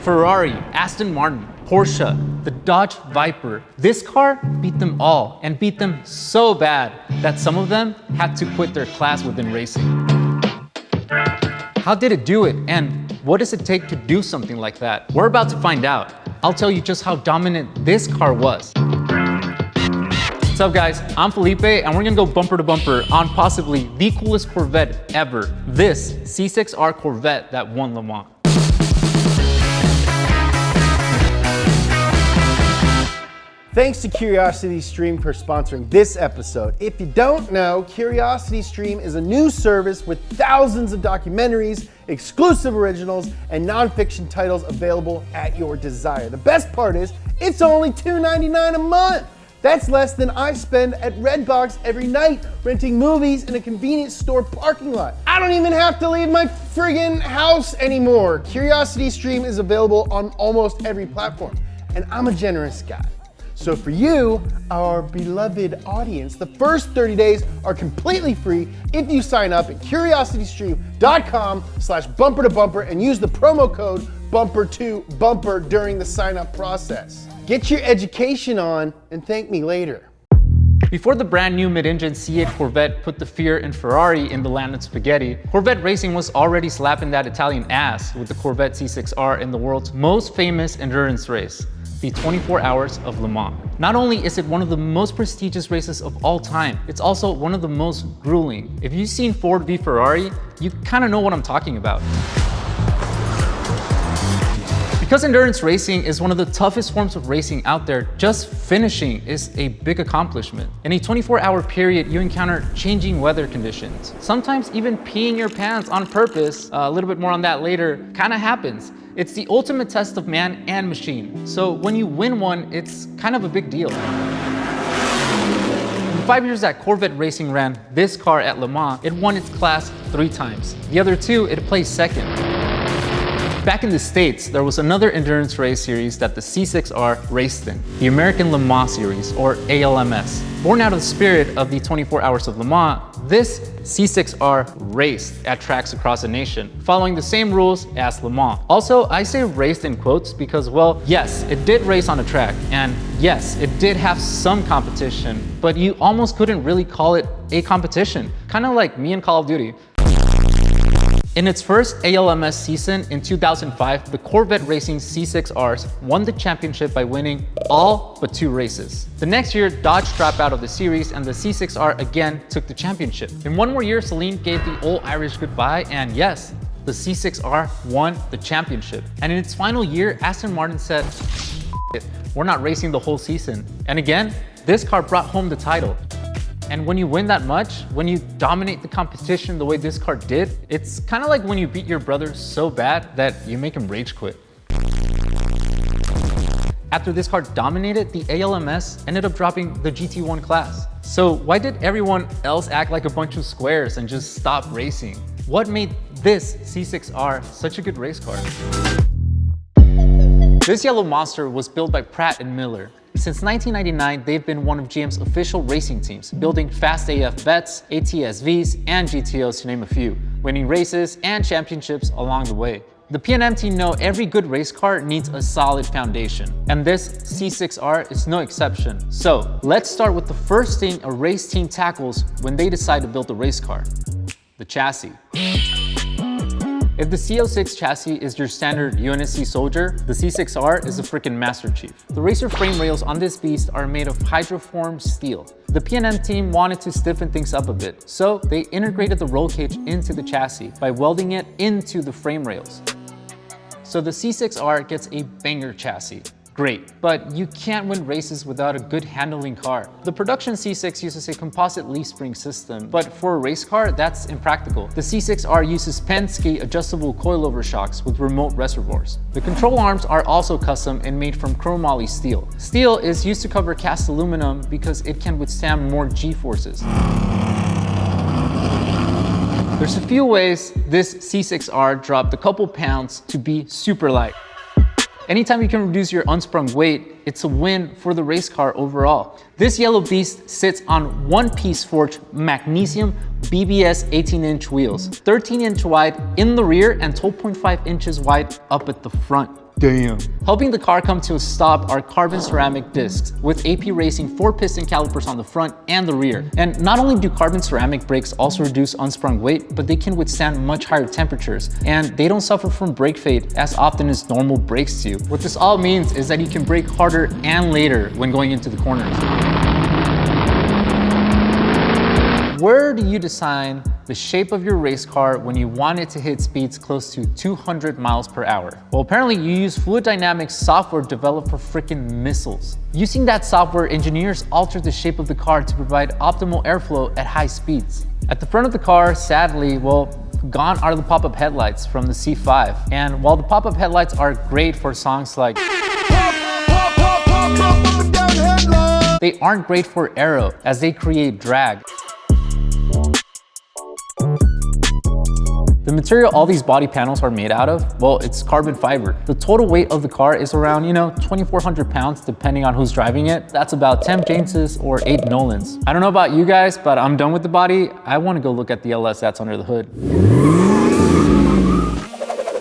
Ferrari, Aston Martin, Porsche, the Dodge Viper. This car beat them all, and beat them so bad that some of them had to quit their class within racing. How did it do it, and what does it take to do something like that? We're about to find out. I'll tell you just how dominant this car was. What's up guys, I'm Felipe and we're gonna go bumper to bumper on possibly the coolest Corvette ever, this C6R Corvette that won Le Mans. Thanks to CuriosityStream for sponsoring this episode. If you don't know, CuriosityStream is a new service with thousands of documentaries, exclusive originals, and nonfiction titles available at your desire. The best part is, it's only $2.99 a month. That's less than I spend at Redbox every night renting movies in a convenience store parking lot. I don't even have to leave my friggin' house anymore. CuriosityStream is available on almost every platform, and I'm a generous guy. So for you, our beloved audience, the first 30 days are completely free if you sign up at curiositystream.com/bumper to bumper and use the promo code bumper2bumper during the sign up process. Get your education on and thank me later. Before the brand new mid-engine C8 Corvette put the fear in Ferrari in the land of spaghetti, Corvette racing was already slapping that Italian ass with the Corvette C6R in the world's most famous endurance race, the 24 Hours of Le Mans. Not only is it one of the most prestigious races of all time, it's also one of the most grueling. If you've seen Ford v Ferrari, you kind of know what I'm talking about. Because endurance racing is one of the toughest forms of racing out there, just finishing is a big accomplishment. In a 24-hour period, you encounter changing weather conditions. Sometimes even peeing your pants on purpose, a little bit more on that later, kind of happens. It's the ultimate test of man and machine. So when you win one, it's kind of a big deal. In the 5 years that Corvette Racing ran this car at Le Mans, it won its class 3 times. The other 2, it placed second. Back in the States, there was another endurance race series that the C6R raced in, the American Le Mans Series, or ALMS. Born out of the spirit of the 24 Hours of Le Mans, this C6R raced at tracks across the nation, following the same rules as Le Mans. Also, I say raced in quotes because, well, yes, it did race on a track, and yes, it did have some competition, but you almost couldn't really call it a competition, kind of like me in Call of Duty. In its first ALMS season in 2005, the Corvette Racing C6Rs won the championship by winning all but 2 races. The next year, Dodge dropped out of the series and the C6R again took the championship. In one more year, Celine gave the old Irish goodbye, and yes, the C6R won the championship. And in its final year, Aston Martin said, we're not racing the whole season. And again, this car brought home the title. And when you win that much, when you dominate the competition the way this car did, it's kind of like when you beat your brother so bad that you make him rage quit. After this car dominated, the ALMS ended up dropping the GT1 class. So why did everyone else act like a bunch of squares and just stop racing? What made this C6R such a good race car? This yellow monster was built by Pratt & Miller. Since 1999, they've been one of GM's official racing teams, building fast AF Vettes, ATSVs, and GTOs to name a few, winning races and championships along the way. The P&M team know every good race car needs a solid foundation, and this C6R is no exception. So let's start with the first thing a race team tackles when they decide to build a race car: the chassis. If the C06 chassis is your standard UNSC Soldier, the C6R is a freaking Master Chief. The racer frame rails on this beast are made of hydroformed steel. The P&M team wanted to stiffen things up a bit, so they integrated the roll cage into the chassis by welding it into the frame rails. So the C6R gets a banger chassis. Great, but you can't win races without a good handling car. The production C6 uses a composite leaf spring system, but for a race car, that's impractical. The C6R uses Penske adjustable coilover shocks with remote reservoirs. The control arms are also custom and made from CHROMOLY steel. Steel is used to cover cast aluminum because it can withstand more G-forces. There's a few ways this C6R dropped a couple pounds to be super light. Anytime you can reduce your unsprung weight, it's a win for the race car overall. This yellow beast sits on one-piece forged magnesium BBS 18-inch wheels, 13-inch wide in the rear and 12.5 inches wide up at the front. damn. Helping the car come to a stop are carbon ceramic discs with AP Racing 4-piston calipers on the front and the rear. And not only do carbon ceramic brakes also reduce unsprung weight, but they can withstand much higher temperatures, and they don't suffer from brake fade as often as normal brakes do. What this all means is that you can brake harder and later when going into the corners. Where do you design the shape of your race car when you want it to hit speeds close to 200 miles per hour? Well, apparently you use fluid dynamics software developed for freaking missiles. Using that software, engineers altered the shape of the car to provide optimal airflow at high speeds. At the front of the car, sadly, well, gone are the pop-up headlights from the C5. And while the pop-up headlights are great for songs like they aren't great for aero as they create drag. The material all these body panels are made out of, well, it's carbon fiber. The total weight of the car is around, 2,400 pounds depending on who's driving it. That's about 10 Jameses or 8 Nolans. I don't know about you guys, but I'm done with the body. I want to go look at the LS that's under the hood.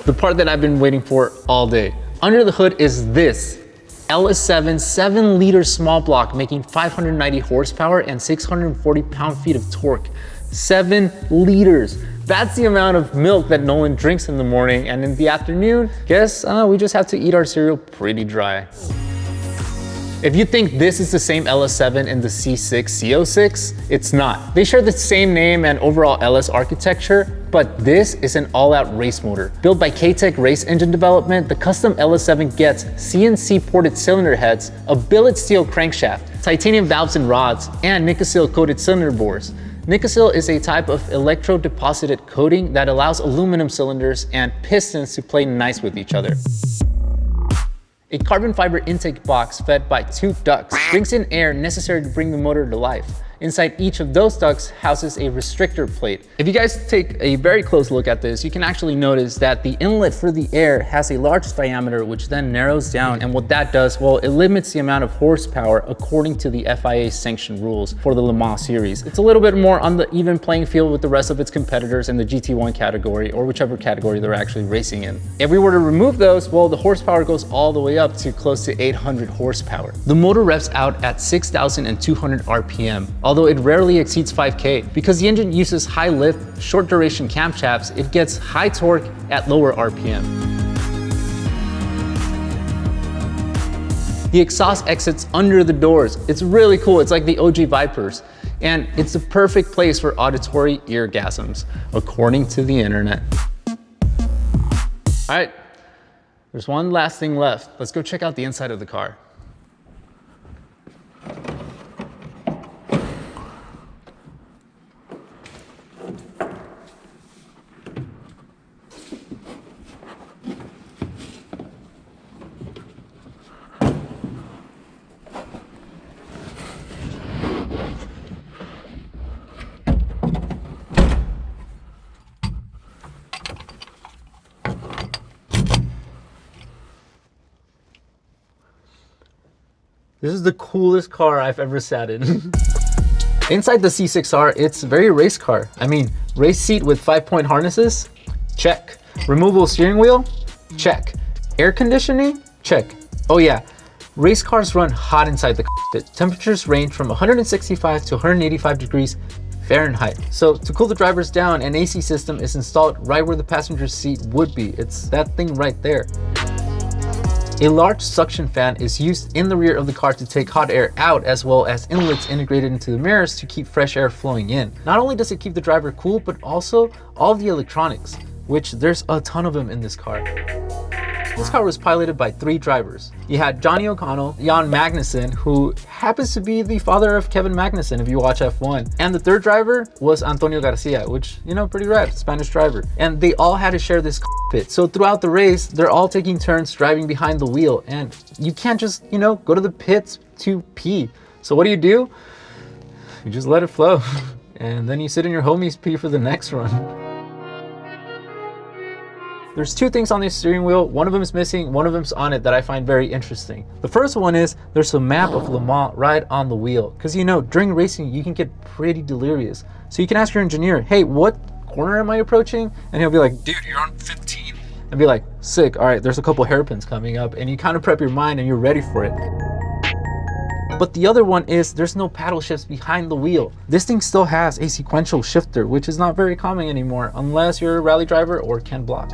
The part that I've been waiting for all day. Under the hood is this LS7 7-liter small block making 590 horsepower and 640 pound-feet of torque. 7 liters. That's the amount of milk that Nolan drinks in the morning, and in the afternoon, guess we just have to eat our cereal pretty dry. If you think this is the same LS7 in the C6 it's not. They share the same name and overall LS architecture, but this is an all-out race motor. Built by K-Tech Race Engine Development, the custom LS7 gets CNC ported cylinder heads, a billet steel crankshaft, titanium valves and rods, and Nikasil coated cylinder bores. Nikasil is a type of electro-deposited coating that allows aluminum cylinders and pistons to play nice with each other. A carbon fiber intake box fed by 2 ducts brings in air necessary to bring the motor to life. Inside each of those ducts houses a restrictor plate. If you guys take a very close look at this, you can actually notice that the inlet for the air has a large diameter which then narrows down, and what that does, well, it limits the amount of horsepower according to the FIA sanctioned rules for the Le Mans series. It's a little bit more on the even playing field with the rest of its competitors in the GT1 category or whichever category they're actually racing in. If we were to remove those, well, the horsepower goes all the way up to close to 800 horsepower. The motor revs out at 6,200 RPM. Although it rarely exceeds 5K. Because the engine uses high lift, short duration camshafts, it gets high torque at lower RPM. The exhaust exits under the doors. It's really cool. It's like the OG Vipers. And it's the perfect place for auditory eargasms, according to the internet. All right, there's one last thing left. Let's go check out the inside of the car. This is the coolest car I've ever sat in. Inside the C6R, it's very race car. I mean, race seat with 5-point harnesses? Check. Removable steering wheel? Check. Air conditioning? Check. Oh yeah, race cars run hot inside the cockpit. Temperatures range from 165 to 185 degrees Fahrenheit. So to cool the drivers down, an AC system is installed right where the passenger seat would be. It's that thing right there. A large suction fan is used in the rear of the car to take hot air out, as well as inlets integrated into the mirrors to keep fresh air flowing in. Not only does it keep the driver cool, but also all the electronics, which there's a ton of them in this car. This car was piloted by 3 drivers. You had Johnny O'Connell, Jan Magnussen, who happens to be the father of Kevin Magnussen if you watch F1. And the 3rd driver was Antonio Garcia, which, pretty rad, Spanish driver. And they all had to share this cockpit. So throughout the race, they're all taking turns driving behind the wheel. And you can't just, go to the pits to pee. So what do? You just let it flow. And then you sit in your homie's pee for the next run. There's 2 things on this steering wheel. One of them is missing, one of them's on it that I find very interesting. The first one is there's a map of Le Mans right on the wheel. Because during racing, you can get pretty delirious. So you can ask your engineer, hey, what corner am I approaching? And he'll be like, dude, you're on 15. and be like, sick, all right, there's a couple hairpins coming up, and you kind of prep your mind and you're ready for it. But the other one is there's no paddle shifts behind the wheel. This thing still has a sequential shifter, which is not very common anymore unless you're a rally driver or can block.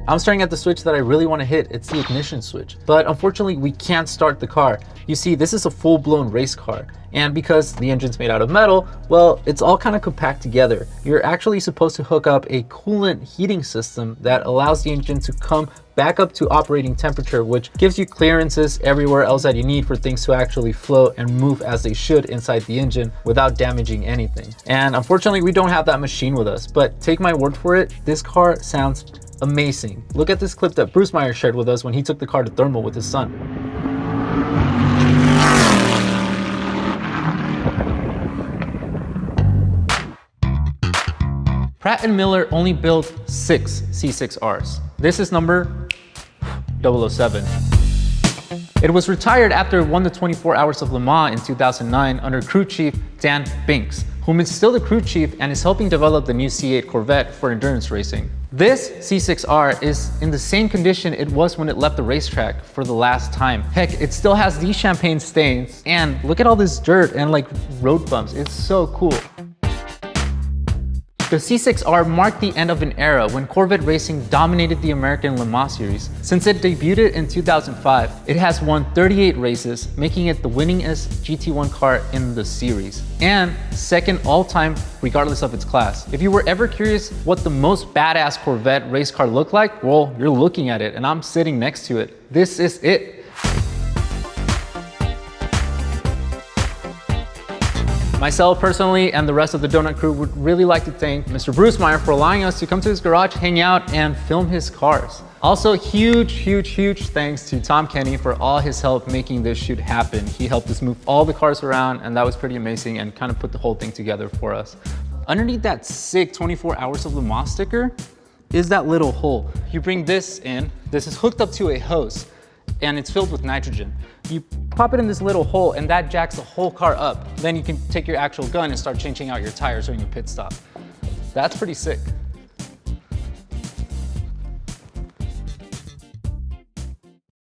I'm staring at the switch that I really want to hit. It's the ignition switch. But unfortunately, we can't start the car. You see, this is a full-blown race car. And because the engine's made out of metal, well, it's all kind of compact together. You're actually supposed to hook up a coolant heating system that allows the engine to come back up to operating temperature, which gives you clearances everywhere else that you need for things to actually flow and move as they should inside the engine without damaging anything. And unfortunately, we don't have that machine with us, but take my word for it, this car sounds amazing. Look at this clip that Bruce Meyer shared with us when he took the car to thermal with his son. Pratt & Miller only built 6 C6Rs. This is number 007. It was retired after it won the 24 Hours of Le Mans in 2009 under crew chief Dan BINKS, whom is still the crew chief and is helping develop the new C8 Corvette for endurance racing. This C6R is in the same condition it was when it left the racetrack for the last time. Heck, it still has these champagne stains, and look at all this dirt and like road bumps. It's so cool. The C6R marked the end of an era when Corvette racing dominated the American Le Mans series. Since it debuted in 2005, it has won 38 races, making it the winningest GT1 car in the series, and second all-time regardless of its class. If you were ever curious what the most badass Corvette race car looked like, well, you're looking at it, and I'm sitting next to it. This is it. Myself personally and the rest of the Donut crew would really like to thank Mr. Bruce Meyer for allowing us to come to his garage, hang out, and film his cars. Also, huge thanks to Tom Kenny for all his help making this shoot happen. He helped us move all the cars around, and that was pretty amazing and kind of put the whole thing together for us. Underneath that sick 24 Hours of Le Mans sticker is that little hole. You bring this in, this is hooked up to a hose, and it's filled with nitrogen. You pop it in this little hole and that jacks the whole car up. Then you can take your actual gun and start changing out your tires during your pit stop. That's pretty sick.